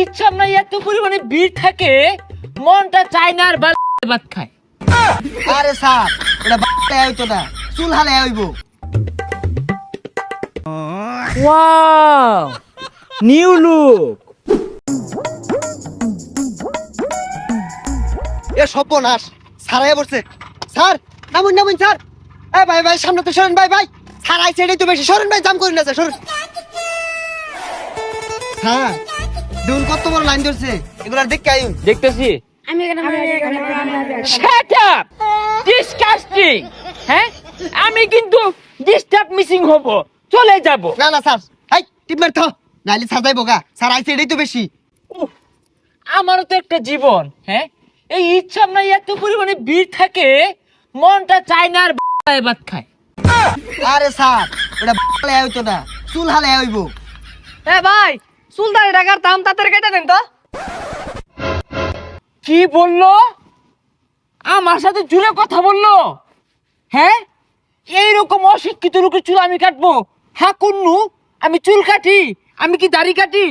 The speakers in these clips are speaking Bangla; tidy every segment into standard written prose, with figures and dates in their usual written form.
ইচ্ছা নাই এত পরিমাণে ভিড় থাকে মনটা চায় না আর ভাত খায়। আরে স্যার এটা বাচ্চা হইতো না, চুল হালে হইব। Wow new look. এ সর্বনাশ, স্যার আয়া পড়ছে। Sir নামুন নামুন sir. এ ভাই ভাই সামনে তো সরেন ভাই ভাই। স্যার আইছে এটাই তো বেশি, সরেন ভাই, জাম করেন না স্যার, সরেন। স্যার দেখুন কত বড় লাইন ধরছে, এগুলা দেখতে আইন। দেখতেছি। Shut up disgusting. হ্যাঁ আমি কিন্তু ডিস্টার্ব মিসিং হব, চলে যাব। না না স্যার, এই টিপ মার থাও, নাইলে স্যার যাইবো গা। স্যার আইছে এটাই তো বেশি। উফ, আমারও তো একটা জীবন। হ্যাঁ এই ইচ্ছা নাই এত পরিমাণে ভিড় থাকে মনটা চায় না আর ভাত খায়। আরে স্যার এটা হালে হইতো না, চুল হালে হইব। এ ভাই সুলতান টাকার দাম তাড়াতাড়ি কেটে দেন তো। কি বললো? আমার সাথে জুড়ে কথা বললো? হ্যাঁ এইরকম অশিক্ষিত লোকের চুল আমি কাটবো? হ্যাঁ কুন্নু, আমি চুল কাটি, আমি কি দাড়ি কাটি,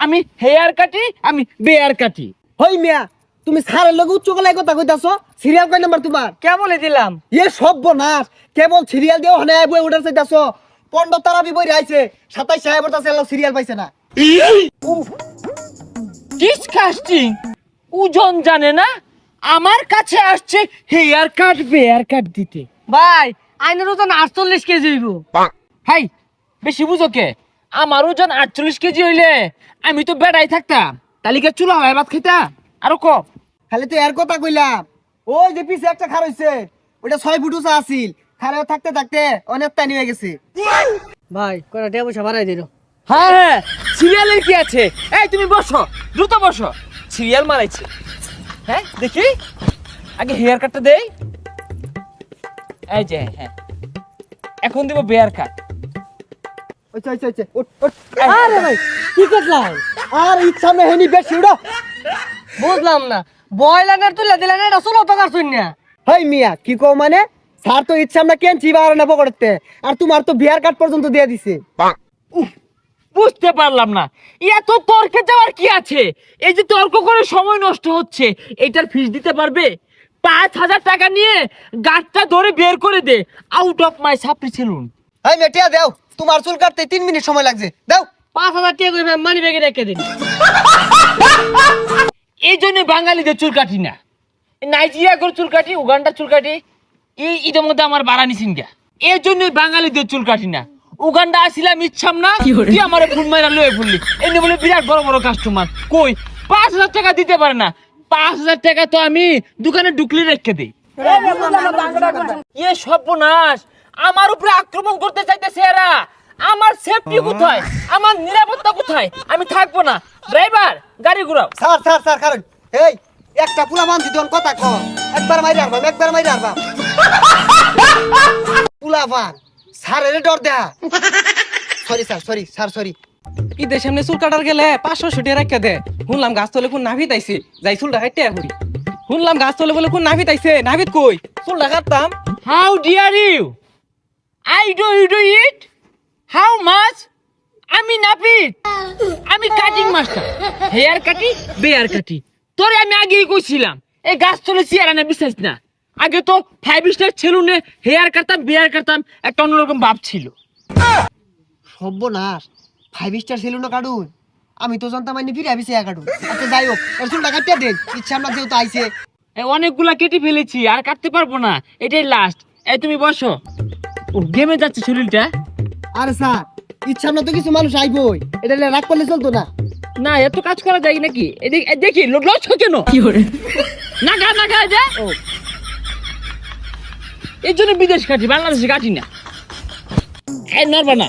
আমি হেয়ার কাটি, আমি বেয়ার কাটি। হই মিয়া, তুমি স্যারের লগে উচ্চ গলায় কথা কইতাছো? সিরিয়াল কয় নাম্বার তোমার? কে বলে দিলাম? এ সর্বনাশ, কেবল সিরিয়াল দিও হনে বই উঠার চাইতাছো। 15 তারাবি বই আইছে, 27 সাহেব বলতাছে সিরিয়াল পাইছে না। ডিসকাস্টিং। ওজন জানে না, আমার কাছে আসছে হেয়ার কাট বেয়ার কাট দিতে। ভাই আইনের ওজন 48 কেজি হইব। হাই বেশি বুঝো কে? আমার ওজন 48 কেজি হইলে আমি তো বেড়াই থাকতাম, তালিকা চুলা হয় ভাত খাইতা আরো কম। খালি তো এর কথা কইলাম। ওই যে পিছে একটা খার হইছে, ওটা 6 ফুট উঁচা আছিল, খারে থাকতে থাকতে অনেক টানি হয়ে গেছে। ভাই কয়টা টাকা পয়সা বাড়াই দিল। হ্যাঁ হ্যাঁ সিরিয়ালের কি আছে? এই তুমি বসো, দ্রুত বসো। সিরিয়াল মারাইছে। হ্যাঁ দেখি আগে হেয়ার কাটটা দেই। এই যে হ্যাঁ এখন দিব বেয়ার কাট। ওইছে ওইছে ওইছে, ওঠ ওঠ। আরে ভাই কি করলাম? আর ইচ্ছা মে হেনি বেশি উড়া। বুঝলাম না, বয়লানের তুলে দিলেন, এটা ষোলো টাকার শূন্য। হই মিয়া কি কও মানে? স্যার তো ইচ্ছা আমরা কেনছি বার না পকড়তে, আর তোমার তো বিয়ার কাট পর্যন্ত দিয়ে দিছে। উফ, বুঝতে পারলাম না, এত তর্কে যাওয়ার কি আছে? এই যে তর্ক করে সময় নষ্ট হচ্ছে, এটার ফিস দিতে পারবে? 5,000 টাকা নিয়ে গাছটা ধরে বের করে দে, আউট অফ মাই সাপ্রি সেলুন। হই মেটিয়া দাও, তোমার চুল কাটতে 3 মিনিট সময় লাগছে, দাও। 5,000 টাকা করে মানি ব্যাগে রেখে দিন। এই জন্য বাঙালিদের চুল কাটি না, নাইজেরিয়া করে চুল কাটি, উগান্ডার চুল কাটি। এই ঈদের মধ্যে আমার বাড়ানি সিংহা, এই জন্য বাঙালিদের চুল কাটি না। উগান্ডা আসিলাম ইচ্ছাম না, তুই আমার ফোন মাইরা লয়ে ফুললি, এমনি বলে বিরাট বড় বড় কাস্টমার। কই 5,000 টাকা দিতে পারে না? 5,000 টাকা তো আমি দোকানে ঢুকলে রেখে দিই। এ সর্বনাশ, আমার উপরে আক্রমণ করতে চাইতেছে এরা। আমার সেফটি কোথায়, আমার নিরাপত্তা কোথায়? আমি থাকবো না। ড্রাইভার গাড়ি ঘুরাও। স্যার স্যার স্যার কারণ এই একটা পুরা মানছি তোর কথা কর, একবার মাইরে আরবাম, একবার মাইরে আরবাম। পুলাবান স্যারের ডর দেয়া। Sorry sir, sorry sir, sorry. ঈদের সামনে চুল কাটার গেলে 500 ছুটে রাখতে দে। শুনলাম গাছ তলে কোন নাভিত আইছে, যাই চুলটা কাটতে করি। শুনলাম গাছ তলে বলে কোন নাভিত আইছে, নাভিত কই? চুলটা কাটতাম। How dare you? I do you do it? How much? আমি নাপিত, আমি কাটিং মাস্টার। হেয়ার কাটি বেয়ার কাটি। তোরে আমি আগেই কইছিলাম এই গাছ তলে চেয়ার আনা বিশ্বাস না। আগে তো 5 স্টার সেলুনে হেয়ার কাটতাম বেয়ার কাটতাম, একটা অন্যরকম ভাব ছিল। সর্বনাশ, 5 স্টার ছিল না কাটুন, আমি তো জানতাম আইনি ফিরে আইছে কাটুন। আচ্ছা যাই হোক, এর চুলটা কাটিয়ে দেন, ইচ্ছা আমরা যেহেতু আইছে। অনেকগুলা কেটে ফেলেছি, আর কাটতে পারবো না, এটাই লাস্ট। এই তুমি বসো। ও গেমে যাচ্ছে শরীরটা। আরে স্যার ইচ্ছা আমরা তো কিছু মানুষ আইবই, এটা রাগ করলে চলতো না। না এত কাজ করা যায় নাকি? দেখি লস কেন নাগা নাগা যা। এই জন্য বিদেশ কাটি, বাংলাদেশে কাটি না। নড়বা না,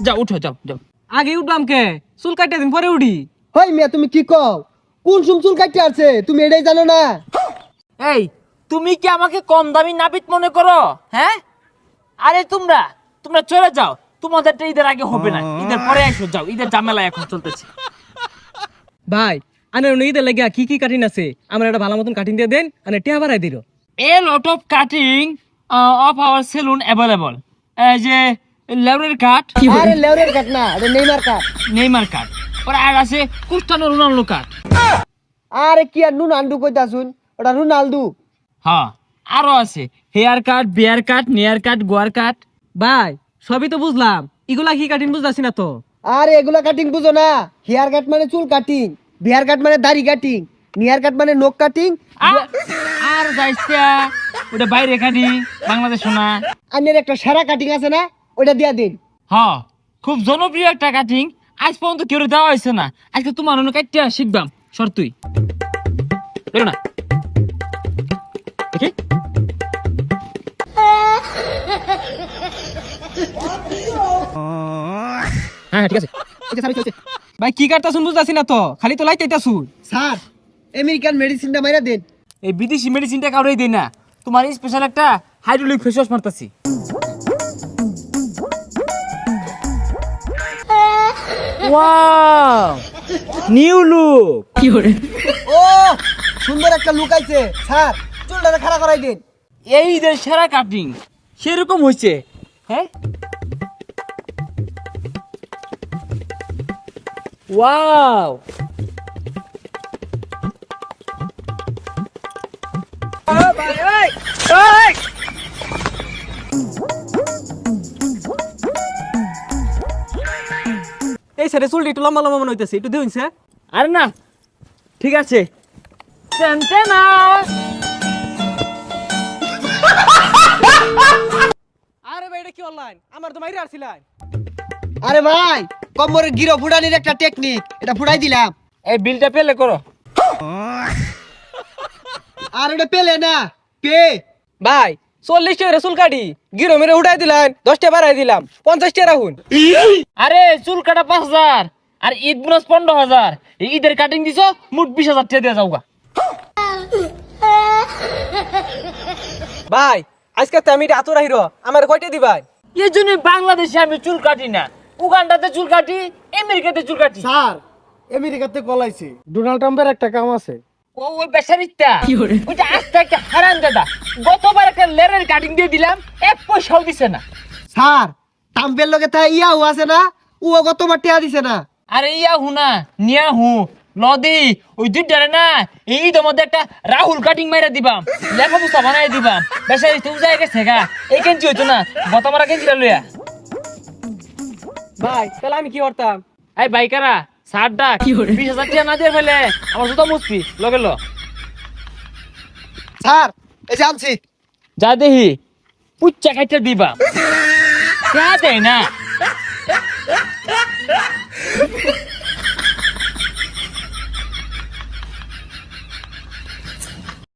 যাও উঠো, যাও যাও। আগে উঠলাম কে? চুল কাটতে দিন পরে উঠি। হই মিয়া তুমি কি কও? কোন সুম চুল কাটিয়ে আছে তুমি এটাই জানো না? এই তুমি কি আমাকে কম দামি নাপিত মনে করো? হ্যাঁ আরে তোমরা চলে যাও, তোমাদেরটা ঈদের আগে হবে না, ঈদের পরে আসো। যাও, ঈদের ঝামেলা এখন চলতেছে। ভাই আনের ঈদের লাগিয়া কি কি কাটিং আছে, আমার একটা ভালো মতন কাটিং দিয়ে দেন, আনে টিয়া বাড়াই দিল। A lot of cutting of our saloon available. যে লেউরের কাঠ, আরে লেউরের কাট না, এটা নেইমার কাট। নেইমার কাঠ, ওরা আর আছে ক্রিস্টিয়ানো রোনাল্ডো কাঠ। আরে কি আর রোনাল্ডো কইতাছুন, ওটা রোনাল্ডো। হ্যাঁ, আরো আছে হেয়ার কাট, বিয়ার কাট, নেয়ার কাট, গোয়ার কাট। ভাই সবই তো বুঝলাম, এগুলা কি কাটিং বুঝতাছি না তো। আরে এগুলা কাটিং বুঝো না? হেয়ার কাট মানে চুল কাটিং, বিয়ার কাট মানে দাড়ি কাটিং, নিয়ার কাট মানে নখ কাটিং। আর যাইছা ওটা বাইরে কাটি, বাংলাদেশ না। আনের একটা সেরা কাটিং আছে না, ওটা দিয়া দিন। হ্যাঁ, খুব জনপ্রিয় একটা কাটিং, আজ পর্যন্ত কেউ দেওয়া হয়েছে না। আজকে তোমার অন্য কাটটা শিখবাম, সর তুই বেরো না দেখি। হ্যাঁ ঠিক আছে। ভাই কি কাটতাছুন বুঝতাছি না তো, খালি তো লাইতাইতাছুন। স্যার আমেরিকান মেডিসিনটা মাইরা দেন। এই বিদেশি মেডিসিনটা কাউরেই দেই না, তোমার স্পেশাল একটা হাইড্রোলিক ফেস ওয়াশ মারতাছি। Wow, new look. ও সুন্দর একটা লুক আইছে। স্যার চুলটা খাড়া করাই দিন। এই ঈদের সেরা কাটিং সেরকম হয়েছে। হ্যাঁ, ওয়াও, এই স্যার চুলটা একটু লম্বা লম্বা মনে হইতেছে, একটু দিন স্যার। আরে না ঠিক আছে। টেনটেনা। আরে ভাই এটা কি অনলাইন, আমার তো মাইরে আসছিলেন। আরে ভাই কম্বরের গিরো ফুটানির একটা টেকনিক, এটা ফুটাই দিলাম। এই বিলটা পেলে করো। আর ওটা পেলে না, পে। ভাই 40 টাকা চুল কাটি, গিরো মেরে উঠাই দিলেন, 10 টাকা বাড়াই দিলাম, 50 টাকা রাখুন। আরে চুল কাটা 5,000 আর ঈদ বোনাস 15,000। এই ঈদের কাটিং দিছো, মোট 20,000 টাকা দিয়ে যাওগা। ভাই আজকে তো আমি এত রাহিরো, আমার কয়টা দিবাই? এই জন্য বাংলাদেশে আমি চুল কাটি না, উগান্ডাতে চুল কাটি, আমেরিকাতে চুল কাটি। স্যার আমেরিকাতে কলাইছে, ডোনাল্ড ট্রাম্পের একটা কাম আছে। ওই বেচারিটা ওইটা আস্তে একটা হারান দাদা, গতবার একটা লেরের কাটিং দিয়ে দিলাম, 1 পয়সাও দিছে না। স্যার ট্রাম্পের লগে তা ইয়াও আছে না, ও গতবার টিয়া দিছে না। আরে ইয়া হুনা নিয়া হু লদি ওই দুইটারে না, এই ঈদের মধ্যে একটা রাহুল কাটিং মাইরা দিবাম, লেখা বুঝা বানাই দিবাম। বেচারি তুই যাই গেছে গা, এই কেঞ্চি হইতো না, গতবার কেঞ্চিটা লইয়া। ভাই তাহলে আমি কি করতাম? এই বাইকারা সার ডাক, 20,000 টাকা না দিয়ে ফেলে আমার জুতা মুসপি লগে ল। স্যার এই যে আনছি। যা দেহি পুচ্চা খাইতে দিবা, দেয় না।